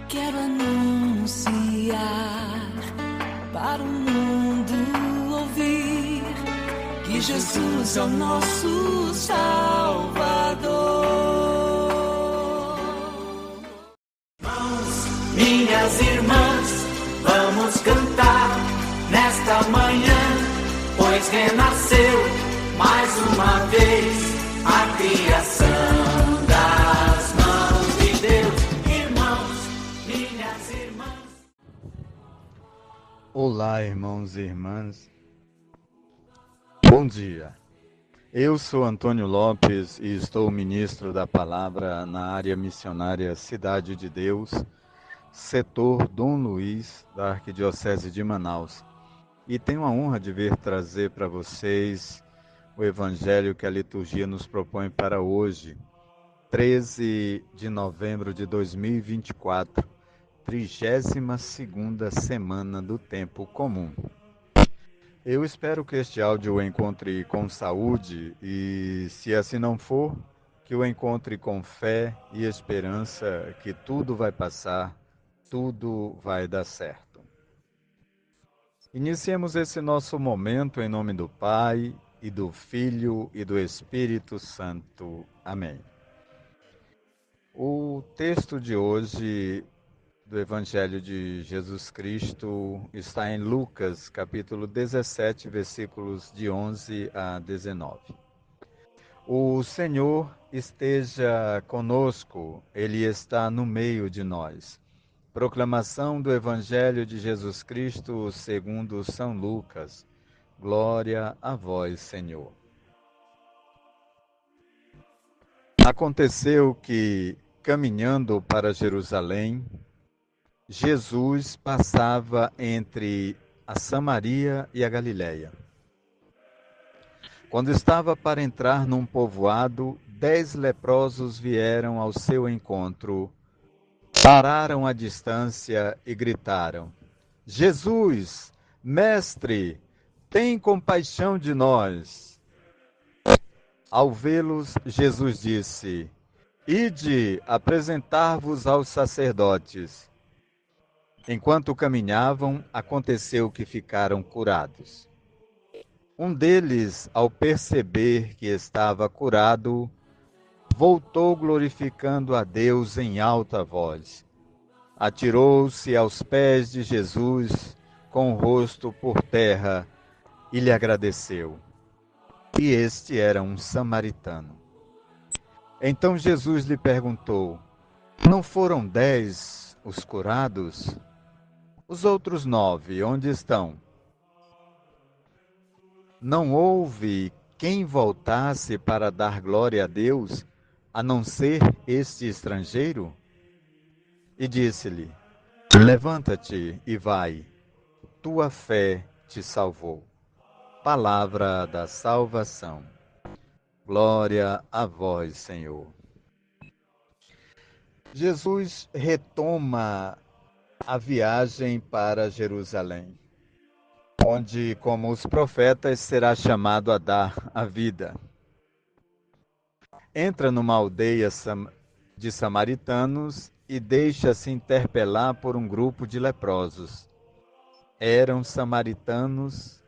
Quero anunciar para o mundo ouvir que Jesus é o nosso Salvador. Minhas irmãs, vamos cantar nesta manhã, pois renasceu mais uma vez a criação das mãos de Deus. Irmãos, minhas irmãs. Olá, irmãos e irmãs. Bom dia. Eu sou Antônio Lopes e estou ministro da palavra na área missionária Cidade de Deus, setor Dom Luiz, da Arquidiocese de Manaus. E tenho a honra de vir trazer para vocês o evangelho que a liturgia nos propõe para hoje, 13 de novembro de 2024, 32ª semana do tempo comum. Eu espero que este áudio o encontre com saúde e, se assim não for, que o encontre com fé e esperança que tudo vai passar, tudo vai dar certo. Iniciemos esse nosso momento em nome do Pai, e do Filho e do Espírito Santo. Amém. O texto de hoje do Evangelho de Jesus Cristo está em Lucas, capítulo 17, versículos de 11 a 19. O Senhor esteja conosco, Ele está no meio de nós. Proclamação do Evangelho de Jesus Cristo segundo São Lucas. Glória a vós, Senhor. Aconteceu que, caminhando para Jerusalém, Jesus passava entre a Samaria e a Galiléia. Quando estava para entrar num povoado, 10 leprosos vieram ao seu encontro, pararam à distância e gritaram: Jesus, mestre, tem compaixão de nós. Ao vê-los, Jesus disse: Ide apresentar-vos aos sacerdotes. Enquanto caminhavam, aconteceu que ficaram curados. Um deles, ao perceber que estava curado, voltou glorificando a Deus em alta voz. Atirou-se aos pés de Jesus com o rosto por terra e lhe agradeceu. E este era um samaritano. Então Jesus lhe perguntou: Não foram 10 os curados? Os outros 9, onde estão? Não houve quem voltasse para dar glória a Deus, a não ser este estrangeiro? E disse-lhe: Levanta-te e vai, tua fé te salvou. Palavra da salvação. Glória a vós, Senhor. Jesus retoma a viagem para Jerusalém, onde, como os profetas, será chamado a dar a vida. Entra numa aldeia de samaritanos e deixa-se interpelar por um grupo de leprosos. Eram samaritanos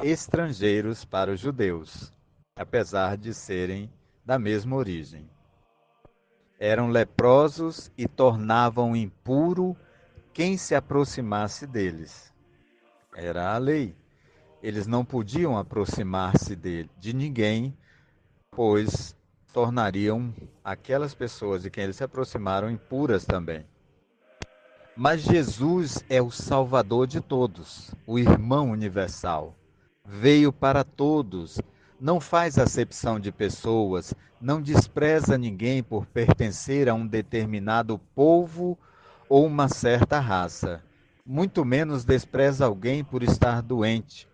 estrangeiros para os judeus, apesar de serem da mesma origem. Eram leprosos e tornavam impuro quem se aproximasse deles. Era a lei. Eles não podiam aproximar-se de ninguém, pois tornariam aquelas pessoas de quem eles se aproximaram impuras também. Mas Jesus é o Salvador de todos, o irmão universal. Veio para todos, não faz acepção de pessoas, não despreza ninguém por pertencer a um determinado povo ou uma certa raça, muito menos despreza alguém por estar doente.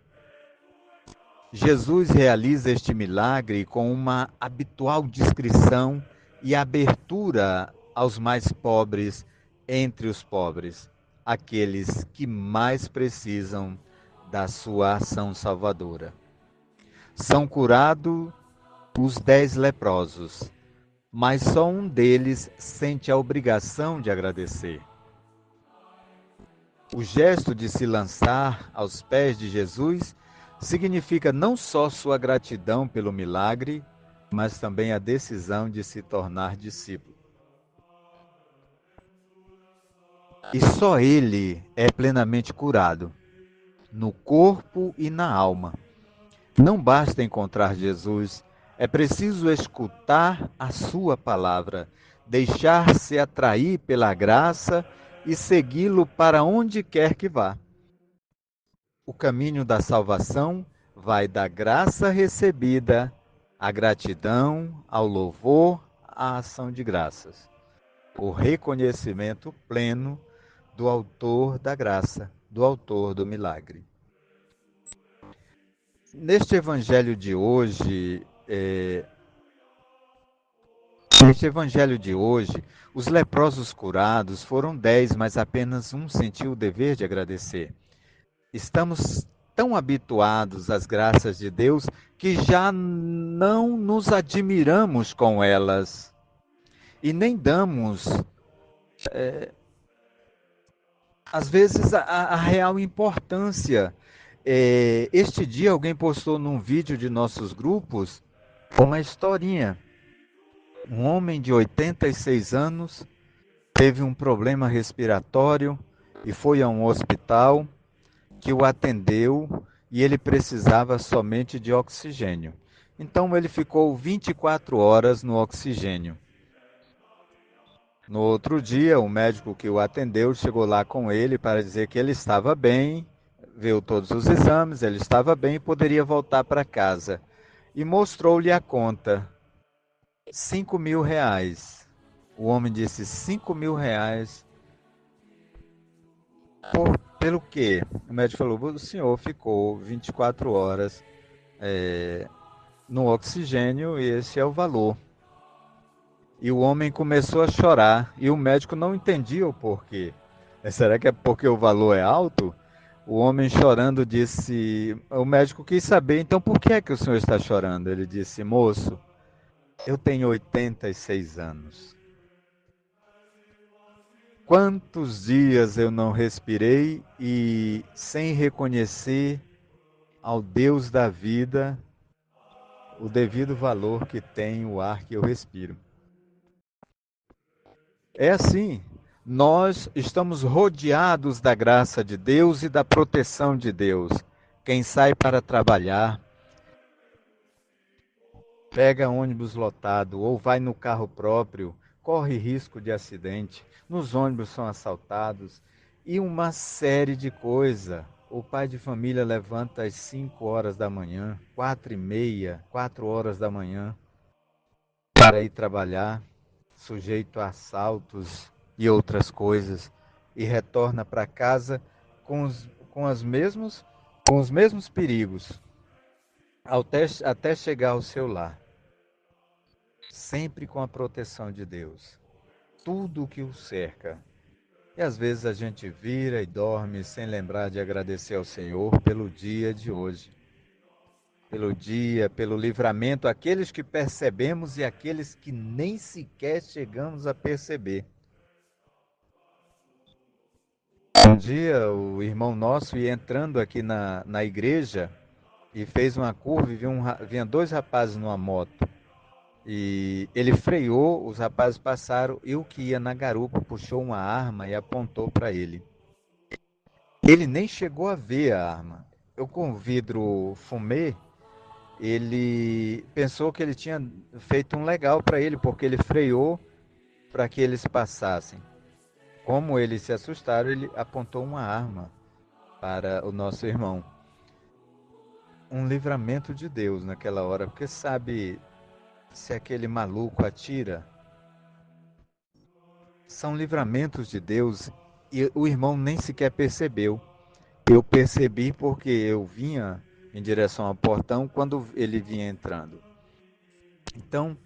Jesus realiza este milagre com uma habitual discrição e abertura aos mais pobres entre os pobres, aqueles que mais precisam da sua ação salvadora. São curados os 10 leprosos, mas só um deles sente a obrigação de agradecer. O gesto de se lançar aos pés de Jesus significa não só sua gratidão pelo milagre, mas também a decisão de se tornar discípulo. E só ele é plenamente curado, no corpo e na alma. Não basta encontrar Jesus, é preciso escutar a sua palavra, deixar-se atrair pela graça e segui-lo para onde quer que vá. O caminho da salvação vai da graça recebida à gratidão, ao louvor, à ação de graças. O reconhecimento pleno do autor da graça, do autor do milagre. Neste evangelho de hoje, os leprosos curados foram 10, mas apenas um sentiu o dever de agradecer. Estamos tão habituados às graças de Deus que já não nos admiramos com elas e nem damos, às vezes, a real importância. Este dia alguém postou num vídeo de nossos grupos uma historinha. Um homem de 86 anos teve um problema respiratório e foi a um hospital que o atendeu e ele precisava somente de oxigênio. Então ele ficou 24 horas no oxigênio. No outro dia, o médico que o atendeu chegou lá com ele para dizer que ele estava bem, viu todos os exames, ele estava bem e poderia voltar para casa. E mostrou-lhe a conta, R$ 5.000. O homem disse, R$ 5.000 pelo quê? O médico falou, o senhor ficou 24 horas no oxigênio e esse é o valor. E o homem começou a chorar e o médico não entendia o porquê. Será que é porque o valor é alto? O homem chorando disse, o médico quis saber, então por que é que o senhor está chorando? Ele disse, moço, eu tenho 86 anos. Quantos dias eu não respirei e sem reconhecer ao Deus da vida o devido valor que tem o ar que eu respiro. É assim, nós estamos rodeados da graça de Deus e da proteção de Deus. Quem sai para trabalhar, pega ônibus lotado ou vai no carro próprio, corre risco de acidente, nos ônibus são assaltados e uma série de coisas. O pai de família levanta às 5 horas da manhã, 4h30, 4 horas da manhã, para ir trabalhar, sujeito a assaltos e outras coisas, e retorna para casa com os mesmos perigos, até chegar ao seu lar. Sempre com a proteção de Deus. Tudo o que o cerca. E às vezes a gente vira e dorme sem lembrar de agradecer ao Senhor pelo dia de hoje. Pelo dia, pelo livramento, aqueles que percebemos e aqueles que nem sequer chegamos a perceber. Um dia o irmão nosso ia entrando aqui na igreja e fez uma curva e vinha 2 rapazes numa moto. E ele freou, os rapazes passaram e o que ia na garupa puxou uma arma e apontou para ele. Ele nem chegou a ver a arma. Eu com o vidro fumê, ele pensou que ele tinha feito um legal para ele, porque ele freou para que eles passassem. Como eles se assustaram, ele apontou uma arma para o nosso irmão. Um livramento de Deus naquela hora, porque sabe, se aquele maluco atira, são livramentos de Deus e o irmão nem sequer percebeu. Eu percebi porque eu vinha em direção ao portão quando ele vinha entrando. Então,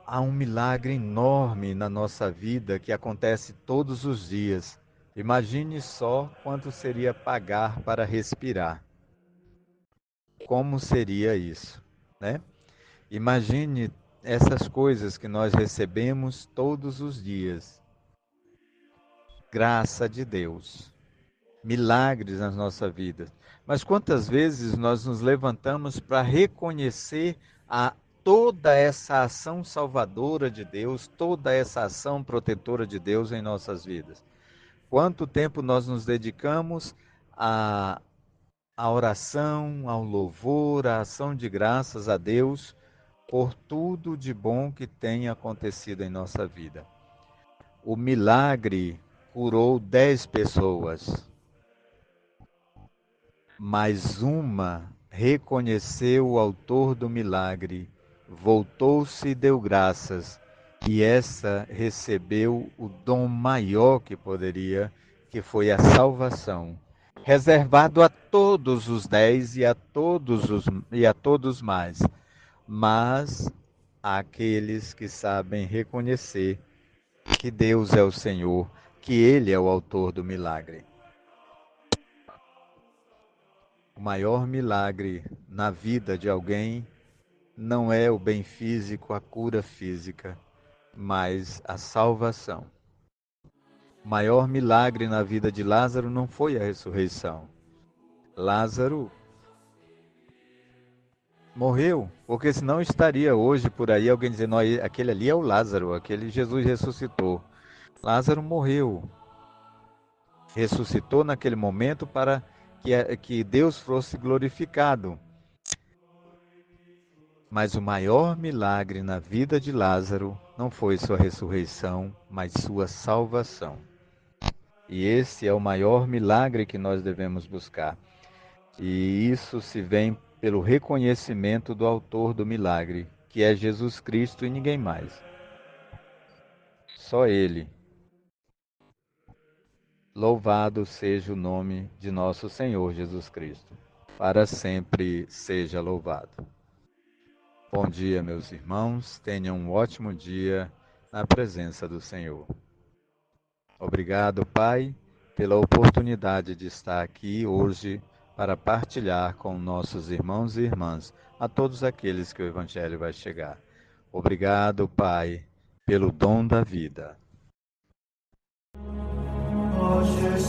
há um milagre enorme na nossa vida que acontece todos os dias. Imagine só quanto seria pagar para respirar. Como seria isso, né? Imagine essas coisas que nós recebemos todos os dias. Graça de Deus. milagres nas nossas vidas. Mas quantas vezes nós nos levantamos para reconhecer toda essa ação salvadora de Deus, toda essa ação protetora de Deus em nossas vidas? Quanto tempo nós nos dedicamos à oração, ao louvor, à ação de graças a Deus por tudo de bom que tem acontecido em nossa vida? O milagre curou 10 pessoas, mas uma reconheceu o autor do milagre, voltou-se e deu graças, e essa recebeu o dom maior que poderia, que foi a salvação, reservado a todos os 10 e a todos mais, mas àqueles que sabem reconhecer que Deus é o Senhor, que Ele é o autor do milagre. O maior milagre na vida de alguém não é o bem físico, a cura física, mas a salvação. O maior milagre na vida de Lázaro não foi a ressurreição. Lázaro morreu, porque senão estaria hoje por aí alguém dizendo, aquele ali é o Lázaro, aquele Jesus ressuscitou. Lázaro morreu, ressuscitou naquele momento para que Deus fosse glorificado. Mas o maior milagre na vida de Lázaro não foi sua ressurreição, mas sua salvação. E esse é o maior milagre que nós devemos buscar. E isso se vem pelo reconhecimento do autor do milagre, que é Jesus Cristo e ninguém mais. Só Ele. Louvado seja o nome de nosso Senhor Jesus Cristo. Para sempre seja louvado. Bom dia, meus irmãos. Tenham um ótimo dia na presença do Senhor. Obrigado, Pai, pela oportunidade de estar aqui hoje para partilhar com nossos irmãos e irmãs, a todos aqueles que o Evangelho vai chegar. Obrigado, Pai, pelo dom da vida. Hoje